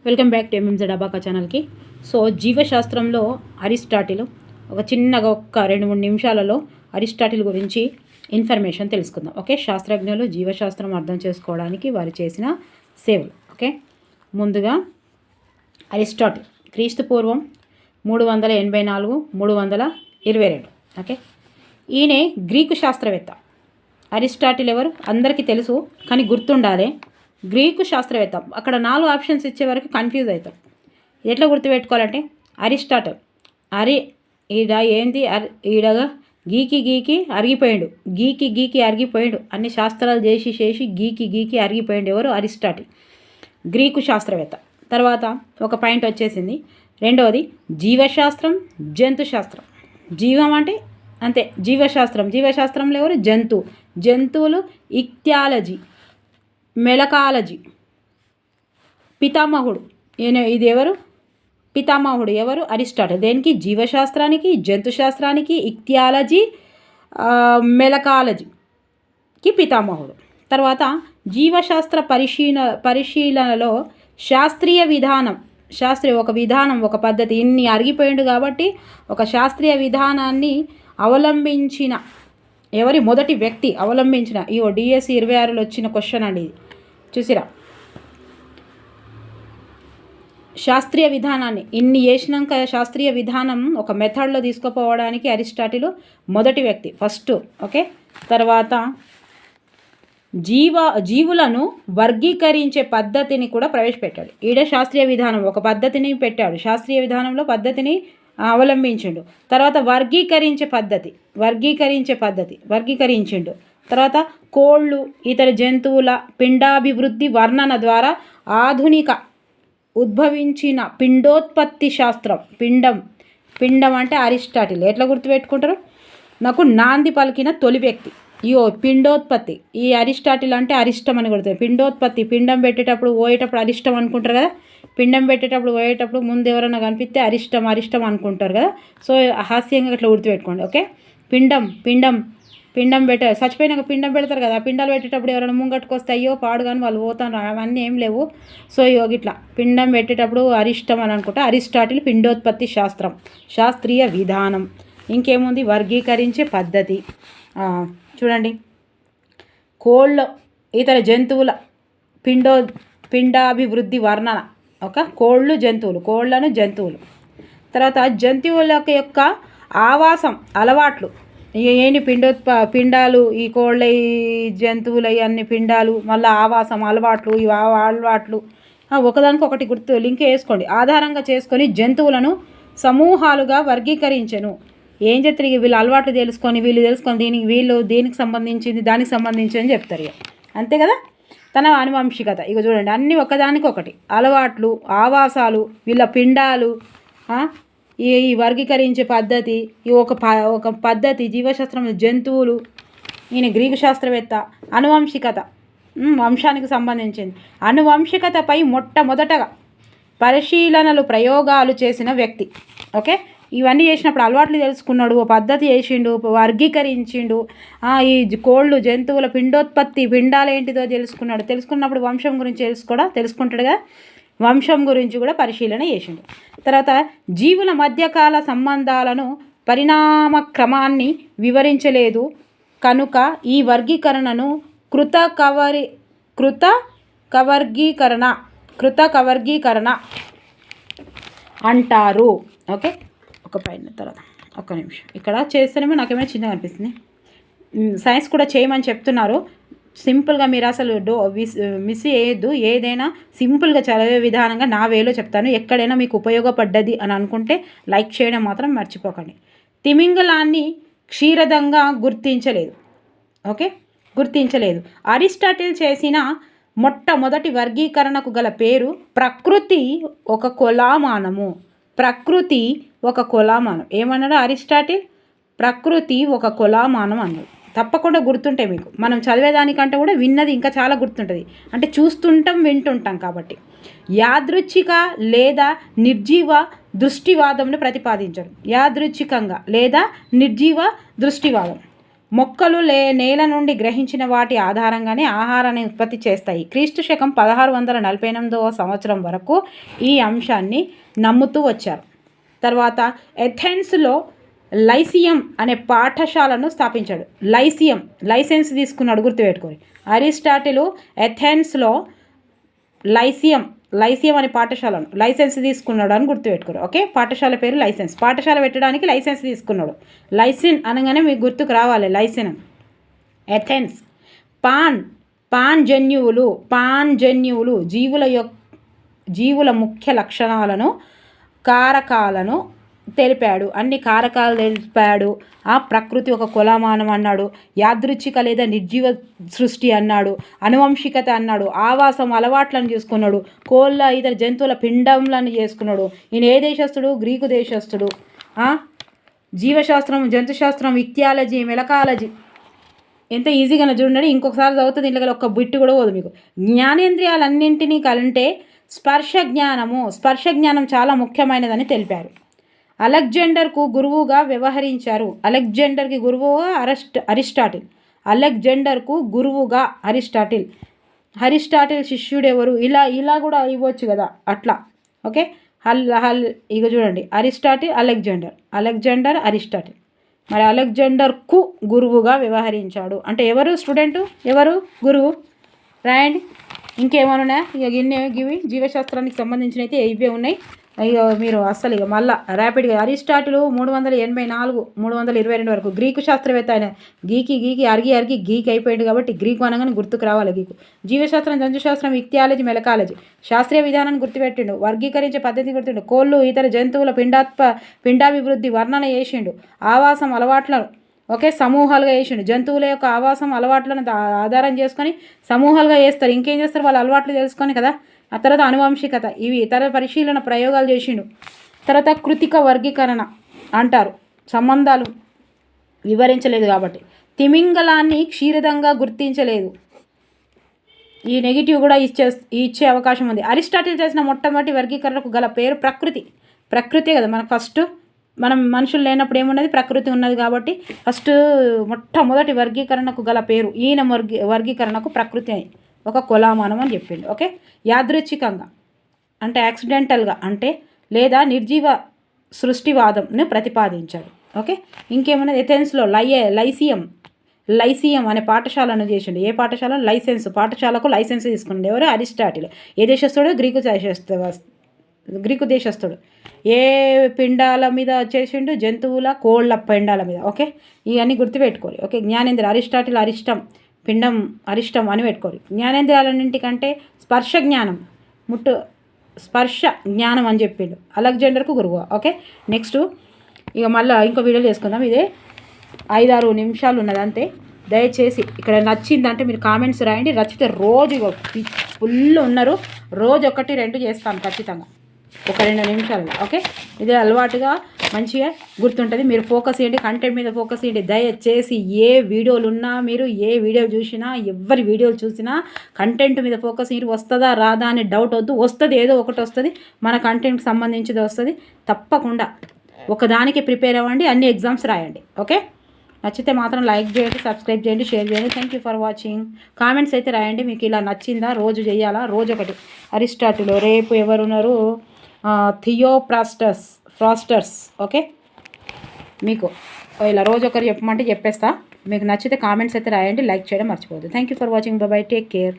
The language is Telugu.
వెల్కమ్ బ్యాక్ టు ఎంఎంజెడ్ అబాకా ఛానల్కి. సో జీవశాస్త్రంలో అరిస్టాటిల్ ఒక చిన్నగా ఒక్క 2-3 నిమిషాలలో అరిస్టాటిల్ గురించి ఇన్ఫర్మేషన్ తెలుసుకుందాం. ఓకే, శాస్త్రజ్ఞులు జీవశాస్త్రం అర్థం చేసుకోవడానికి వారు చేసిన సేవలు. ఓకే, ముందుగా అరిస్టాటిల్ క్రీస్తు పూర్వం 384-322. ఓకే, ఈయన గ్రీకు శాస్త్రవేత్త. అరిస్టాటిల్ ఎవరు అందరికీ తెలుసు, కానీ గుర్తుండాలి. గ్రీకు శాస్త్రవేత్త. అక్కడ 4 ఆప్షన్స్ ఇచ్చే వరకు కన్ఫ్యూజ్ అవుతాం. ఎట్లా గుర్తుపెట్టుకోవాలంటే అరిస్టాటిల్ ఈడ ఏంది ఈడగా గీకి అరిగిపోయాడు, గీకి అరిగిపోయాడు, అన్ని శాస్త్రాలు చేసి గీకి అరిగిపోయాడు. ఎవరు? అరిస్టాటిల్, గ్రీకు శాస్త్రవేత్త. తర్వాత ఒక పాయింట్ వచ్చేసింది. రెండవది జీవశాస్త్రం, జంతుశాస్త్రం. జీవం అంటే అంతే, జీవశాస్త్రంలో ఎవరు? జంతువులు. ఇక్థియాలజీ, మెలకాలజీ. పితామహుడు ఇది ఎవరు? పితామహుడు ఎవరు? అరిస్టాటిల్. దేనికి? జీవశాస్త్రానికి, జంతుశాస్త్రానికి, ఇక్థియాలజీ, మెలకాలజీకి పితామహుడు. తర్వాత జీవశాస్త్ర పరిశీలనలో శాస్త్రీయ విధానం, ఒక విధానం, ఒక పద్ధతి. ఇన్ని అరిగిపోయిండు కాబట్టి ఒక శాస్త్రీయ విధానాన్ని అవలంబించిన ఎవరి మొదటి వ్యక్తి అవలంబించిన డిఎస్సి 26లో వచ్చిన క్వశ్చన్ అండి ఇది. చూసిరా, శాస్త్రీయ విధానాన్ని ఇన్ని చేసినాక శాస్త్రీయ విధానం ఒక మెథడ్లో తీసుకుపోవడానికి అరిస్టాటిల్ మొదటి వ్యక్తి, ఫస్ట్. ఓకే, తర్వాత జీవులను వర్గీకరించే పద్ధతిని కూడా ప్రవేశపెట్టాడు. ఈడ శాస్త్రీయ విధానం ఒక పద్ధతిని పెట్టాడు, శాస్త్రీయ విధానంలో పద్ధతిని అవలంబించిండు. తర్వాత వర్గీకరించిండు. తర్వాత కోళ్ళు, ఇతర జంతువుల పిండాభివృద్ధి వర్ణన ద్వారా ఆధునిక ఉద్భవించిన పిండోత్పత్తి శాస్త్రం. పిండం అంటే అరిస్టాటిల్. ఎట్లా గుర్తుపెట్టుకుంటారు? నాకు నాంది పలికిన తొలి వ్యక్తి పిండోత్పత్తి. ఈ అరిస్టాటిల్ అంటే అరిష్టం అని కొడుతుంది. పిండోత్పత్తి, పిండం పెట్టేటప్పుడు పోయేటప్పుడు అరిష్టం అనుకుంటారు కదా. పిండం పెట్టేటప్పుడు పోయేటప్పుడు ముందు ఎవరైనా కనిపిస్తే అరిష్టం అనుకుంటారు కదా. సో హాస్యంగా ఇట్లా గుర్తుపెట్టుకోండి. ఓకే, పిండం చచ్చిపోయినాక పిండం పెడతారు కదా. పిండాలు పెట్టేటప్పుడు ఎవరైనా ముంగట్టుకొస్తే అయ్యో పాడు కానీ వాళ్ళు పోతాను, అవన్నీ ఏం లేవు. సో ఇట్లా పిండం పెట్టేటప్పుడు అరిష్టం అని అనుకుంటా. అరిస్టాటిల్ పిండోత్పత్తి శాస్త్రం, శాస్త్రీయ విధానం. ఇంకేముంది? వర్గీకరించే పద్ధతి. చూడండి, కోళ్ళ, ఇతర జంతువుల పిండాభివృద్ధి వర్ణన. కోళ్ళను జంతువులు. తర్వాత జంతువుల యొక్క ఆవాసం, అలవాట్లు. ఏంటి? పిండాలు, ఈ కోళ్ళ, ఈ జంతువుల అన్ని పిండాలు, మళ్ళీ ఆవాసం, అలవాట్లు. ఈ అలవాట్లు ఒకదానికొకటి లింక్ వేసుకోండి. ఆధారంగా చేసుకొని జంతువులను సమూహాలుగా వర్గీకరించెను. ఏం చెప్తారు? వీళ్ళు అలవాట్లు తెలుసుకొని దీనికి సంబంధించింది, దానికి సంబంధించి అని చెప్తారు. అంతే కదా. తన ఆనువంశికత. చూడండి, అన్నీ ఒకదానికొకటి. అలవాట్లు, ఆవాసాలు, వీళ్ళ పిండాలు, ఈ వర్గీకరించే పద్ధతి. ఒక పద్ధతి. జీవశాస్త్రంలో జంతువులు. ఈయన గ్రీకు శాస్త్రవేత్త. ఆనువంశికత, వంశానికి సంబంధించింది. ఆనువంశికతపై మొట్టమొదటగా పరిశీలనలు, ప్రయోగాలు చేసిన వ్యక్తి. ఓకే, ఇవన్నీ చేసినప్పుడు అలవాట్లు తెలుసుకున్నాడు, ఓ పద్ధతి చేసిండు, వర్గీకరించిండు. ఈ కోళ్ళు, జంతువుల పిండోత్పత్తి, పిండాలు ఏంటిదో తెలుసుకున్నాడు. తెలుసుకున్నప్పుడు వంశం గురించి తెలుసుకుంటాడు కదా. వంశం గురించి కూడా పరిశీలన చేసిండు. తర్వాత జీవుల మధ్యకాల సంబంధాలను, పరిణామ క్రమాన్ని వివరించలేదు కనుక ఈ వర్గీకరణను కృత కవర్గీకరణ అంటారు. ఓకే, ఒక పైన తర్వాత ఒక్క నిమిషం ఇక్కడ చేస్తేనేమో నాకేమైనా చిన్నగా అనిపిస్తుంది. సైన్స్ కూడా చేయమని చెప్తున్నారు. సింపుల్గా మీరు అసలు మిస్ చేయొద్దు. ఏదైనా సింపుల్గా చదివే విధానంగా నా వేలో చెప్తాను. ఎక్కడైనా మీకు ఉపయోగపడ్డది అని అనుకుంటే లైక్ చేయడం మాత్రం మర్చిపోకండి. తిమింగలాన్ని క్షీరదంగా గుర్తించలేదు. అరిస్టాటిల్ చేసిన మొట్టమొదటి వర్గీకరణకు గల పేరు ప్రకృతి ఒక కొలమానం. ఏమన్నాడు అరిస్టాటిల్? ప్రకృతి ఒక కొలమానం అన్నాడు. తప్పకుండా గుర్తుంటే మీకు, మనం చదివేదానికంటే కూడా విన్నది ఇంకా చాలా గుర్తుంటుంది. అంటే చూస్తుంటాం, వింటుంటాం కాబట్టి. యాదృచ్ఛిక లేదా నిర్జీవ దృష్టివాదంను ప్రతిపాదించడం. యాదృచ్ఛికంగా లేదా నిర్జీవ దృష్టివాదం. మొక్కలు నేల నుండి గ్రహించిన వాటి ఆధారంగానే ఆహారాన్ని ఉత్పత్తి చేస్తాయి. క్రీస్తు శకం 1648వ సంవత్సరం వరకు ఈ అంశాన్ని నమ్ముతూ వచ్చారు. తర్వాత ఎథెన్స్లో లైసియం అనే పాఠశాలను స్థాపించాడు. లైసెన్స్ తీసుకున్నాడు, గుర్తుపెట్టుకోండి. అరిస్టాటిల్ ఎథెన్స్లో లైసియం అనే పాఠశాలను లైసెన్స్ తీసుకున్నాడు అని గుర్తుపెట్టుకోరు. ఓకే, పాఠశాల పేరు లైసెన్స్. పాఠశాల పెట్టడానికి లైసెన్స్ తీసుకున్నాడు. లైసిన్ అనగానే మీకు గుర్తుకు రావాలి లైసిన్. ఎథెన్స్. పాన్జన్యువులు జీవుల ముఖ్య లక్షణాలను, కారకాలను తెలిపాడు. అన్ని కారకాలు తెలిపాడు. ఆ ప్రకృతి ఒక కొలమానం అన్నాడు. యాదృచ్ఛిక లేదా నిర్జీవ సృష్టి అన్నాడు. అనువంశికత అన్నాడు. ఆవాసం అలవాట్లను చేసుకున్నాడు. కోళ్ళ ఇతర జంతువుల పిండంలను చేసుకున్నాడు. ఈయన ఏ దేశస్థుడు? గ్రీకు దేశస్థుడు. జీవశాస్త్రం, జంతుశాస్త్రం, ఇక్తియాలజీ, మెలకాలజీ ఎంత ఈజీగానే చూడండి. ఇంకొకసారి చదువుతుంది, ఇంట్లో ఒక్క బిట్టు కూడా పోదు మీకు. జ్ఞానేంద్రియాలన్నింటినీ కలింటే స్పర్శ జ్ఞానం చాలా ముఖ్యమైనదని తెలిపారు. అలెగ్జాండర్కు గురువుగా వ్యవహరించారు. అలెగ్జాండర్కి గురువుగా అరిస్టాటిల్. అలెగ్జాండర్కు గురువుగా అరిస్టాటిల్ శిష్యుడెవరు? ఇలా కూడా ఇవ్వచ్చు కదా, అట్లా. ఓకే, ఇక చూడండి, అలెగ్జాండర్ అరిస్టాటిల్. మరి అలెగ్జాండర్కు గురువుగా వ్యవహరించాడు అంటే ఎవరు స్టూడెంటు, ఎవరు గురువు? రాయండి. ఇంకేమైనా ఇక గివి జీవశాస్త్రానికి సంబంధించిన అయితే ఇవే ఉన్నాయి. ఇక మీరు అస్సలు ఇక మళ్ళీ ర్యాపిడ్గా అరిస్టాటిల్ 384 322 వరకు గ్రీకు శాస్త్రవేత్త. ఆయన గీకి అరిగి గీక్ అయిపోయాడు కాబట్టి గ్రీకు అనగానే గుర్తుకు రావాలి గీకు. జీవశాస్త్రం, జంతుశాస్త్రం, ఇక్తియాలజీ, మెలకాలజీ. శాస్త్రీయ విధానాన్ని గుర్తుపెట్టిండు. వర్గీకరించే పద్ధతి గుర్తుండు. కోళ్ళు ఇతర జంతువుల పిండాభివృద్ధి వర్ణన చేసిండు. ఆవాసం అలవాట్లను సమూహాలుగా వేసిండు. జంతువుల యొక్క ఆవాసం అలవాట్లను ఆధారం చేసుకొని సమూహాలుగా వేస్తారు. ఇంకేం చేస్తారు? వాళ్ళ అలవాట్లు తెలుసుకొని కదా. ఆ తర్వాత అనువంశికత, ఇవి ఇతర పరిశీలన ప్రయోగాలు చేసిండు. తర్వాత కృతిక వర్గీకరణ అంటారు, సంబంధాలు వివరించలేదు కాబట్టి. తిమింగలాన్ని క్షీరదంగా గుర్తించలేదు. ఈ నెగిటివ్ కూడా ఇచ్చే అవకాశం ఉంది. అరిస్టాటిల్ చేసిన మొట్టమొదటి వర్గీకరణకు గల పేరు ప్రకృతే కదా. మనకు ఫస్ట్ మనం మనుషులు లేనప్పుడు ఏమున్నది? ప్రకృతి ఉన్నది కాబట్టి మొట్టమొదటి వర్గీకరణకు గల పేరు, ఈయన వర్గీకరణకు ప్రకృతి అని ఒక కొలామానం అని చెప్పిండు. ఓకే, యాదృచ్ఛికంగా అంటే యాక్సిడెంటల్గా అంటే లేదా నిర్జీవ సృష్టివాదంను ప్రతిపాదించాడు. ఓకే, ఇంకేమన్నా ఎథెన్స్లో లైసియం అనే పాఠశాలను చేసిండు. ఏ పాఠశాల? పాఠశాలకు లైసెన్స్ తీసుకున్నాడు. ఎవరు? అరిస్టాటిల్. ఏ దేశస్థుడు? గ్రీకు దేశస్థుడు. ఏ పిండాల మీద చేసిండు? జంతువుల, కోళ్ళ పిండాల మీద. ఓకే, ఇవన్నీ గుర్తుపెట్టుకోవాలి. ఓకే, జ్ఞానేంద్ర అరిస్టాటిల్ పిండం అరిష్టం అని పెట్టుకోరు. జ్ఞానేంద్రియాలన్నింటికంటే స్పర్శ జ్ఞానం అని చెప్పిండు. అలెగ్జాండర్కు గురువు. ఓకే, నెక్స్ట్ ఇక మళ్ళీ ఇంకో వీడియో చేసుకుందాం. ఇదే 5-6 నిమిషాలు ఉన్నది అంతే. దయచేసి ఇక్కడ నచ్చిందంటే మీరు కామెంట్స్ రాయండి. నచ్చితే రోజు ఫుల్ ఉన్నారు, రోజు 1-2 చేస్తాను ఖచ్చితంగా, 1-2 నిమిషాలు. ఓకే, ఇదే అలవాటుగా మంచిగా గుర్తుంటుంది. మీరు ఫోకస్ చేయండి, కంటెంట్ మీద ఫోకస్ చేయండి. దయచేసి ఏ వీడియోలు ఉన్నా, మీరు ఏ వీడియో చూసినా, ఎవరి వీడియోలు చూసినా కంటెంట్ మీద ఫోకస్ మీరు వస్తుందా రాదా అని డౌట్ వద్దు. వస్తుంది, ఏదో ఒకటి వస్తుంది, మన కంటెంట్కి సంబంధించింది వస్తుంది. తప్పకుండా ఒకదానికి ప్రిపేర్ అవ్వండి, అన్ని ఎగ్జామ్స్ రాయండి. ఓకే, నచ్చితే మాత్రం లైక్ చేయండి, సబ్స్క్రైబ్ చేయండి, షేర్ చేయండి. Thank you for watching. Comments అయితే రాయండి, మీకు ఇలా నచ్చిందా, రోజు చేయాలా, రోజు ఒకటి. అరిస్టాటిల్, రేపు ఎవరున్నారు? థియోఫ్రాస్టస్. ఓకే, మీకు ఇలా రోజు ఒకరు చెప్పమంటే చెప్పేస్తా. మీకు నచ్చితే కామెంట్స్ అయితే రాయండి, లైక్ చేయడం మర్చిపోవద్దు. Thank you for watching. By, take care.